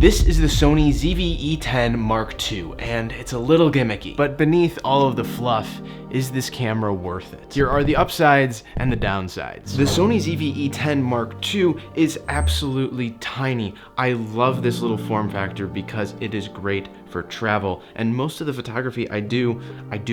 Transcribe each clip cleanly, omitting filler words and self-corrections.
This is the Sony ZV-E10 II, and it's a little gimmicky, but beneath all of the fluff, is this camera worth it? Here are the upsides and the downsides. The Sony ZV-E10 II is absolutely tiny. I love this little form factor because it is great for travel, and most of the photography I do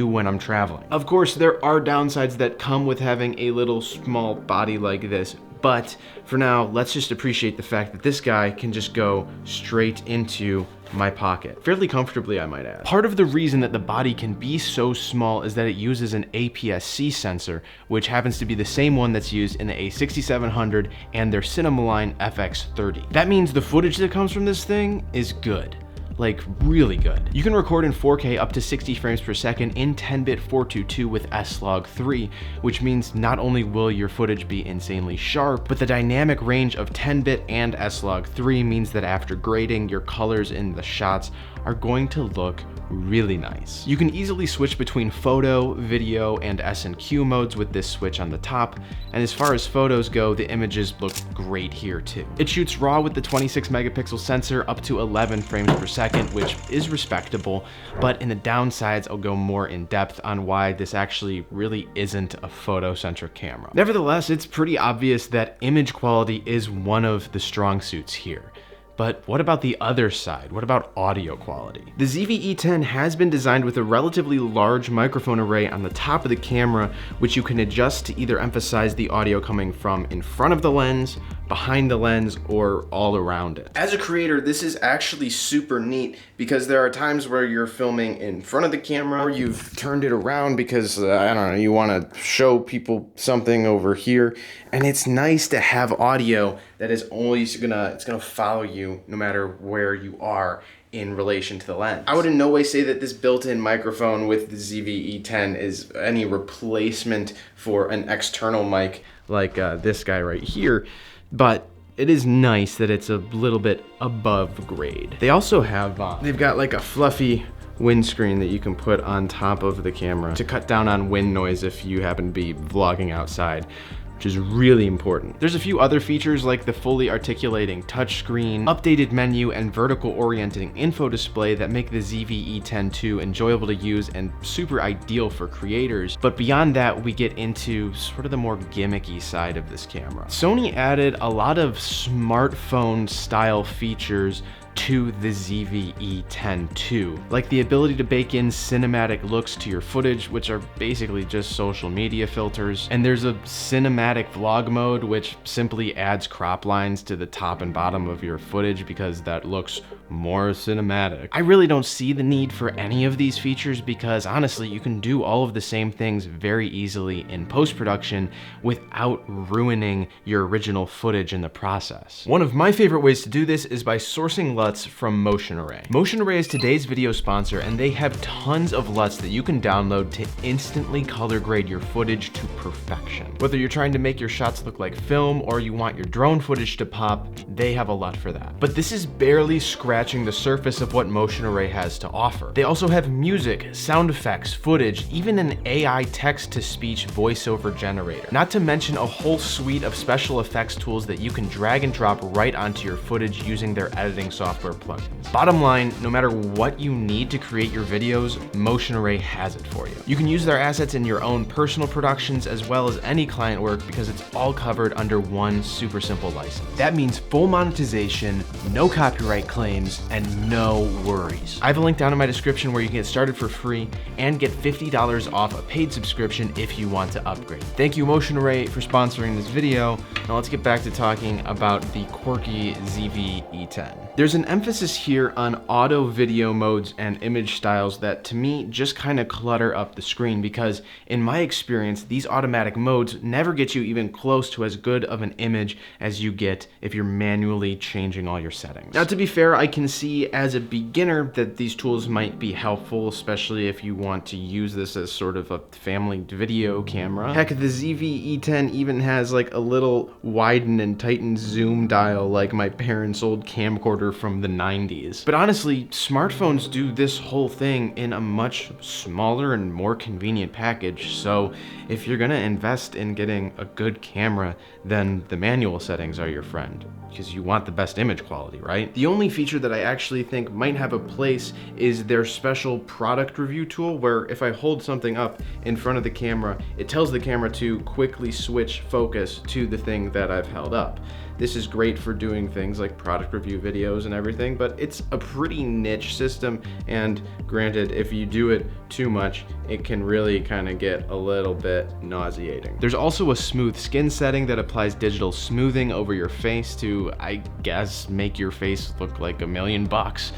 when I'm traveling. Of course, there are downsides that come with having a little small body like this, but for now, let's just appreciate the fact that this guy can just go straight into my pocket. Fairly comfortably, I might add. Part of the reason that the body can be so small is that it uses an APSC sensor, which happens to be the same one that's used in the A6700 and their cinema line FX30. That means the footage that comes from this thing is good. Like, really good. You can record in 4K up to 60 frames per second in 10-bit 422 with S-Log3, which means not only will your footage be insanely sharp, but the dynamic range of 10-bit and S-Log3 means that after grading, your colors in the shots are going to look really nice. You can easily switch between photo, video, and S&Q modes with this switch on the top, and as far as photos go, the images look great here too. It shoots RAW with the 26 megapixel sensor up to 11 frames per second, which is respectable, but in the downsides, I'll go more in depth on why this actually really isn't a photo-centric camera. Nevertheless, it's pretty obvious that image quality is one of the strong suits here. But what about the other side? What about audio quality? The ZV-E10 has been designed with a relatively large microphone array on the top of the camera, which you can adjust to either emphasize the audio coming from in front of the lens, behind the lens, or all around it. As a creator, this is actually super neat because there are times where you're filming in front of the camera or you've turned it around because, I don't know, you want to show people something over here. And it's nice to have audio that is always gonna follow you no matter where you are in relation to the lens. I would in no way say that this built-in microphone with the ZV-E10 is any replacement for an external mic like this guy right here, but it is nice that it's a little bit above grade. They also have, they've got like a fluffy windscreen that you can put on top of the camera to cut down on wind noise if you happen to be vlogging outside, which is really important. There's a few other features like the fully articulating touchscreen, updated menu, and vertical orienting info display that make the ZV-E10 II enjoyable to use and super ideal for creators. But beyond that, we get into sort of the more gimmicky side of this camera. Sony added a lot of smartphone style features to the ZV-E10 II, like the ability to bake in cinematic looks to your footage, which are basically just social media filters, and there's a cinematic vlog mode, which simply adds crop lines to the top and bottom of your footage because that looks more cinematic. I really don't see the need for any of these features because honestly, you can do all of the same things very easily in post-production without ruining your original footage in the process. One of my favorite ways to do this is by sourcing LUTs from Motion Array. Motion Array is today's video sponsor, and they have tons of LUTs that you can download to instantly color grade your footage to perfection. Whether you're trying to make your shots look like film or you want your drone footage to pop, they have a LUT for that. But this is barely scratching the surface of what Motion Array has to offer. They also have music, sound effects, footage, even an AI text-to-speech voiceover generator. Not to mention a whole suite of special effects tools that you can drag and drop right onto your footage using their editing software plugins. Bottom line, no matter what you need to create your videos, Motion Array has it for you. You can use their assets in your own personal productions as well as any client work because it's all covered under one super simple license. That means full monetization, no copyright claims, and no worries. I have a link down in my description where you can get started for free and get $50 off a paid subscription if you want to upgrade. Thank you, Motion Array, for sponsoring this video. Now let's get back to talking about the quirky ZV-E10. There's an emphasis here on auto video modes and image styles that to me just kind of clutter up the screen because in my experience, these automatic modes never get you even close to as good of an image as you get if you're manually changing all your settings. Now, to be fair, I can see as a beginner that these tools might be helpful, especially if you want to use this as sort of a family video camera. Heck, the ZV-E10 even has like a little widen and tighten zoom dial like my parents' old camcorder from the the 90s. But honestly, smartphones do this whole thing in a much smaller and more convenient package. So if you're gonna invest in getting a good camera, then the manual settings are your friend, because you want the best image quality, right? The only feature that I actually think might have a place is their special product review tool, where if I hold something up in front of the camera, it tells the camera to quickly switch focus to the thing that I've held up. This is great for doing things like product review videos and everything, but it's a pretty niche system, and granted, if you do it too much, it can really kind of get a little bit nauseating. There's also a smooth skin setting that applies digital smoothing over your face to, I guess, make your face look like $1,000,000.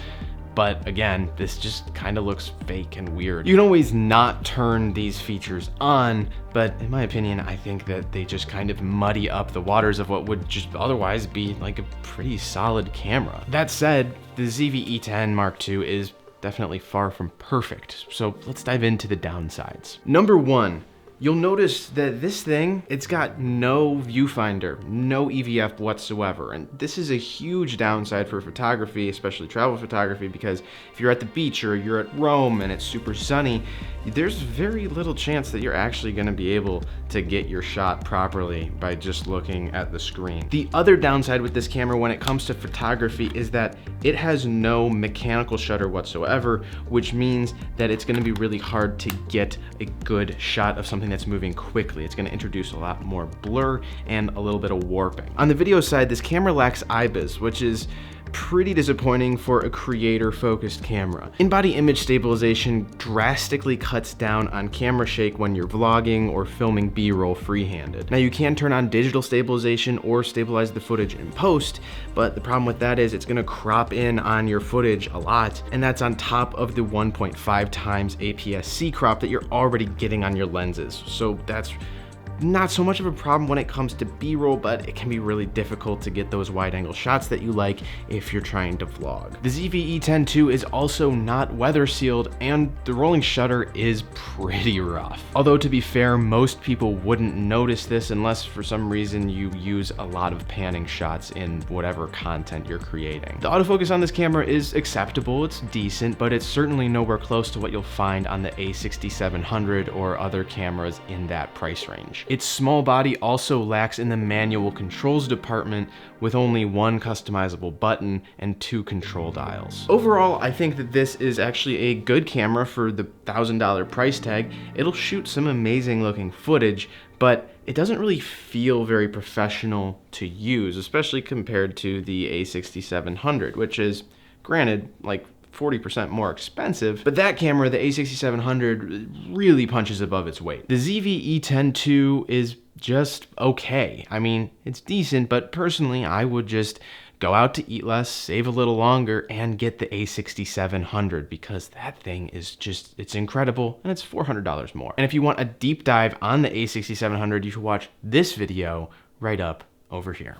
But again, this just kind of looks fake and weird. You can always not turn these features on, but in my opinion, I think that they just kind of muddy up the waters of what would just otherwise be like a pretty solid camera. That said, the ZV-E10 Mark II is definitely far from perfect, so let's dive into the downsides. Number one, you'll notice that this thing, it's got no viewfinder, no EVF whatsoever. And this is a huge downside for photography, especially travel photography, because if you're at the beach or you're at Rome and it's super sunny, there's very little chance that you're actually gonna be able to get your shot properly by just looking at the screen. The other downside with this camera when it comes to photography is that it has no mechanical shutter whatsoever, which means that it's gonna be really hard to get a good shot of something that's moving quickly. It's gonna introduce a lot more blur and a little bit of warping. On the video side, this camera lacks IBIS, which is pretty disappointing for a creator-focused camera. In-body image stabilization drastically cuts down on camera shake when you're vlogging or filming B-roll freehanded. Now, you can turn on digital stabilization or stabilize the footage in post, but the problem with that is it's gonna crop in on your footage a lot, and that's on top of the 1.5 times APS-C crop that you're already getting on your lenses. So that's not so much of a problem when it comes to B-roll, but it can be really difficult to get those wide-angle shots that you like if you're trying to vlog. The ZV-E10 II is also not weather sealed, and the rolling shutter is pretty rough. Although, to be fair, most people wouldn't notice this unless for some reason you use a lot of panning shots in whatever content you're creating. The autofocus on this camera is acceptable, it's decent, but it's certainly nowhere close to what you'll find on the A6700 or other cameras in that price range. Its small body also lacks in the manual controls department, with only one customizable button and 2 control dials. Overall, I think that this is actually a good camera for the $1,000 price tag. It'll shoot some amazing looking footage, but it doesn't really feel very professional to use, especially compared to the A6700, which is, granted, like 40% more expensive, but that camera, the A6700, really punches above its weight. The ZV-E10 II is just okay. I mean, it's decent, but personally, I would just go out to eat less, save a little longer, and get the A6700, because that thing is just, it's incredible, and it's $400 more. And if you want a deep dive on the A6700, you should watch this video right up over here.